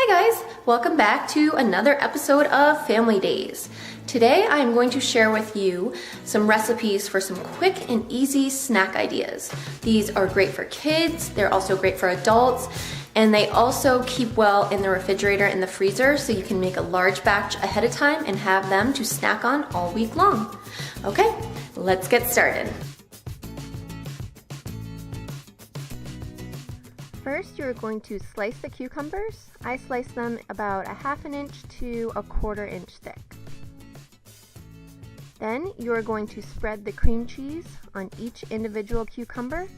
Hi guys, welcome back to another episode of Family Days. Today I'm going to share with you some recipes for some quick and easy snack ideas. These are great for kids, they're also great for adults, and they also keep well in the refrigerator and the freezer, so you can make a large batch ahead of time and have them to snack on all week long. Okay, let's get started. First, you're going to slice the cucumbers. I slice them about 1/2 inch to 1/4 inch thick. Then you're going to spread the cream cheese on each individual cucumber,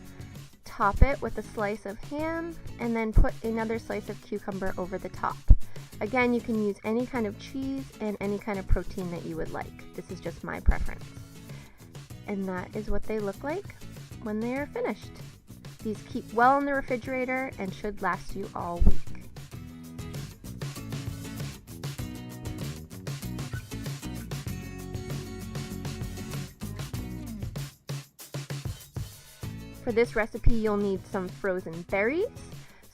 top it with a slice of ham, and then put another slice of cucumber over the top. Again, you can use any kind of cheese and any kind of protein that you would like. This is just my preference. And that is what they look like when they are finished. These keep well in the refrigerator and should last you all week. For this recipe, you'll need some frozen berries,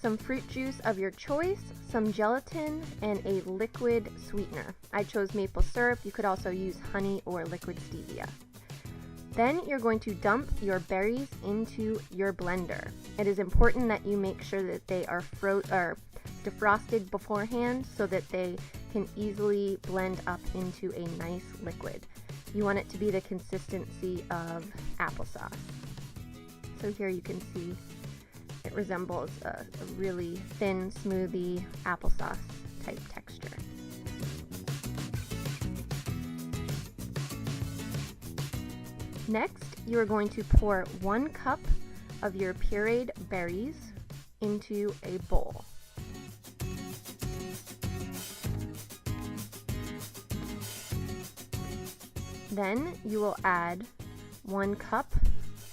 some fruit juice of your choice, some gelatin, and a liquid sweetener. I chose maple syrup. You could also use honey or liquid stevia. Then you're going to dump your berries into your blender. It is important that you make sure that they are defrosted beforehand so that they can easily blend up into a nice liquid. You want it to be the consistency of applesauce. So here you can see it resembles a really thin smoothie applesauce type texture. Next, you are going to pour 1 cup of your pureed berries into a bowl. Then you will add 1 cup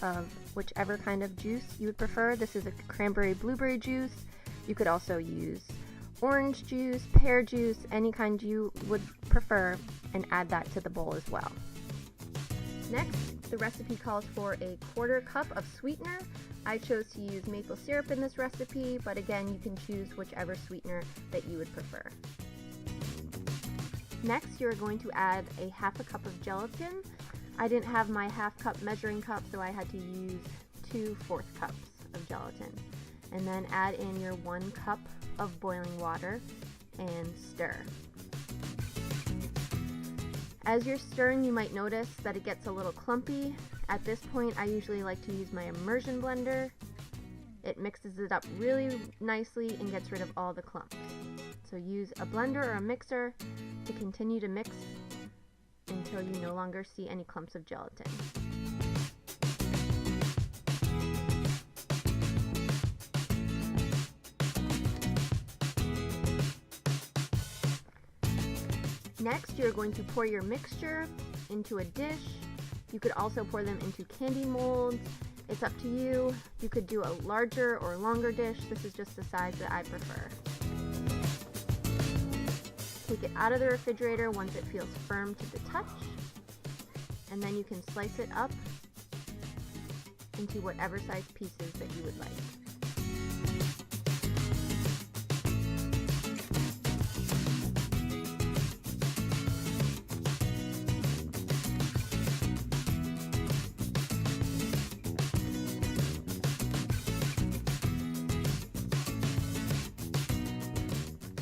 of whichever kind of juice you would prefer. This is a cranberry blueberry juice. You could also use orange juice, pear juice, any kind you would prefer, and add that to the bowl as well. Next, the recipe calls for a 1/4 cup of sweetener. I chose to use maple syrup in this recipe, but again, you can choose whichever sweetener that you would prefer. Next, you're going to add a 1/2 cup of gelatin. I didn't have my 1/2 cup measuring cup, so I had to use 2 1/4 cups of gelatin. And then add in your 1 cup of boiling water and stir. As you're stirring, you might notice that it gets a little clumpy. At this point, I usually like to use my immersion blender. It mixes it up really nicely and gets rid of all the clumps. So use a blender or a mixer to continue to mix until you no longer see any clumps of gelatin. Next, you're going to pour your mixture into a dish. You could also pour them into candy molds. It's up to you. You could do a larger or longer dish. This is just the size that I prefer. Take it out of the refrigerator once it feels firm to the touch, and then you can slice it up into whatever size pieces that you would like.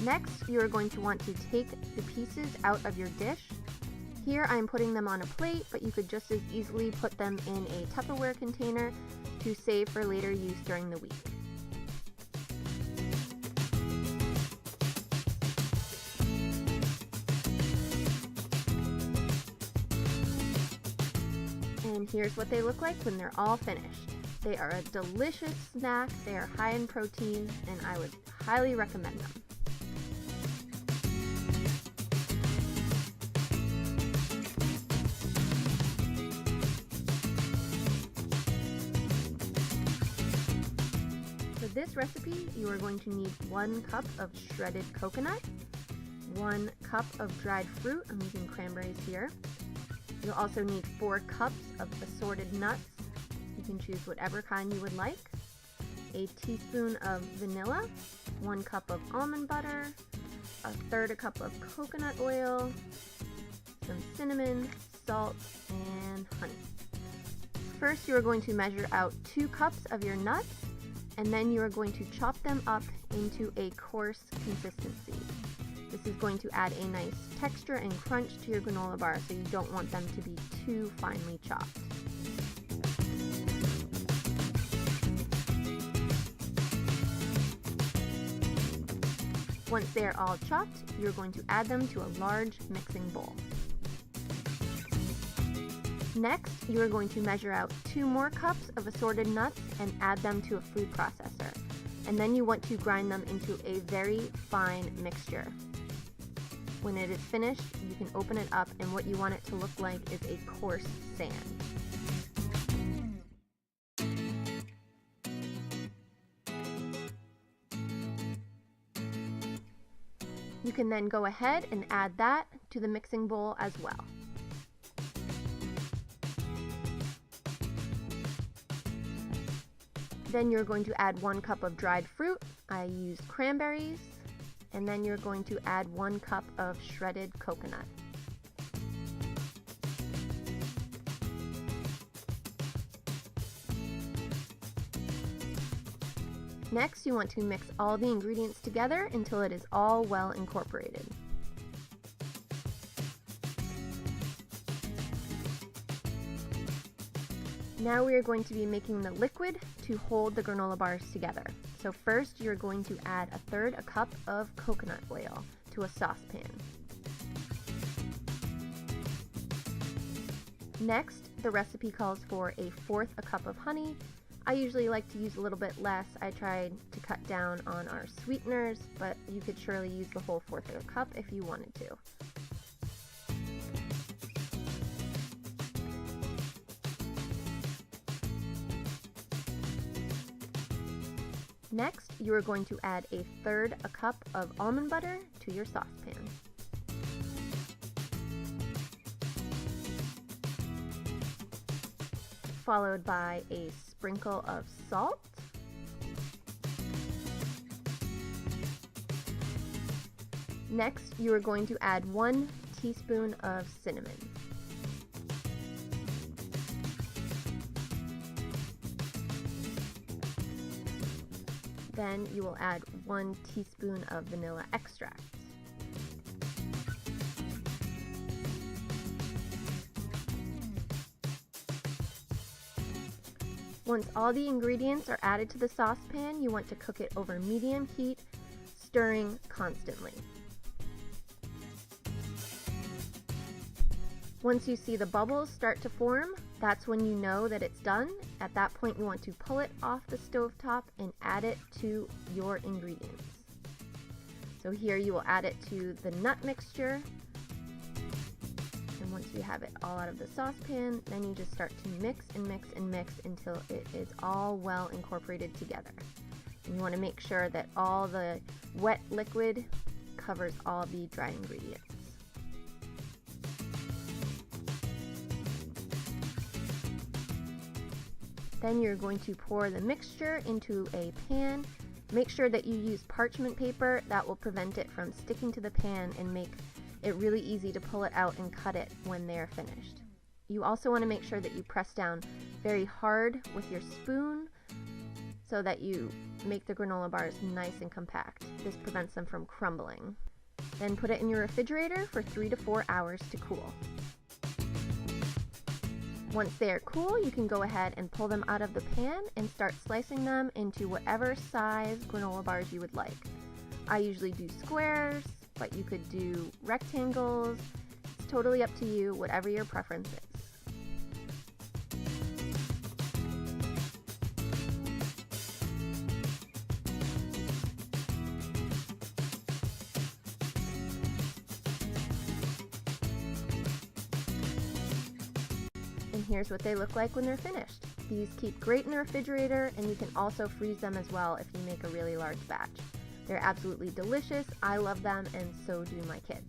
Next, you are going to want to take the pieces out of your dish. Here I'm putting them on a plate, but you could just as easily put them in a Tupperware container to save for later use during the week. And here's what they look like when they're all finished. They are a delicious snack, they are high in protein, and I would highly recommend them. For this recipe, you are going to need 1 cup of shredded coconut, 1 cup of dried fruit. I'm using cranberries here. You'll also need 4 cups of assorted nuts. You can choose whatever kind you would like. a teaspoon of vanilla, 1 cup of almond butter, 1/3 cup of coconut oil, some cinnamon, salt, and honey. First, you are going to measure out 2 cups of your nuts, and then you are going to chop them up into a coarse consistency. This is going to add a nice texture and crunch to your granola bar, so you don't want them to be too finely chopped. Once they are all chopped, you're going to add them to a large mixing bowl. Next, you are going to measure out 2 more cups of assorted nuts and add them to a food processor. And then you want to grind them into a very fine mixture. When it is finished, you can open it up, and what you want it to look like is a coarse sand. You can then go ahead and add that to the mixing bowl as well. Then you're going to add 1 cup of dried fruit. I used cranberries. And then you're going to add 1 cup of shredded coconut. Next, you want to mix all the ingredients together until it is all well incorporated. Now we are going to be making the liquid to hold the granola bars together. So first, you're going to add 1/3 cup of coconut oil to a saucepan. Next, the recipe calls for 1/4 cup of honey. I usually like to use a little bit less. I tried to cut down on our sweeteners, but you could surely use the whole 1/4 cup if you wanted to. Next, you are going to add 1/3 cup of almond butter to your saucepan. Followed by a sprinkle of salt. Next, you are going to add 1 teaspoon of cinnamon. Then you will add 1 teaspoon of vanilla extract. Once all the ingredients are added to the saucepan, you want to cook it over medium heat, stirring constantly. Once you see the bubbles start to form, that's when you know that it's done. At that point, you want to pull it off the stovetop and add it to your ingredients. So here you will add it to the nut mixture. And once you have it all out of the saucepan, then you just start to mix and mix and mix until it is all well incorporated together. And you want to make sure that all the wet liquid covers all the dry ingredients. Then you're going to pour the mixture into a pan. Make sure that you use parchment paper. That will prevent it from sticking to the pan and make it really easy to pull it out and cut it when they're finished. You also want to make sure that you press down very hard with your spoon so that you make the granola bars nice and compact. This prevents them from crumbling. Then put it in your refrigerator for 3 to 4 hours to cool. Once they are cool, you can go ahead and pull them out of the pan and start slicing them into whatever size granola bars you would like. I usually do squares, but you could do rectangles. It's totally up to you, whatever your preference is. And here's what they look like when they're finished. These keep great in the refrigerator, and you can also freeze them as well if you make a really large batch. They're absolutely delicious. I love them, and so do my kids.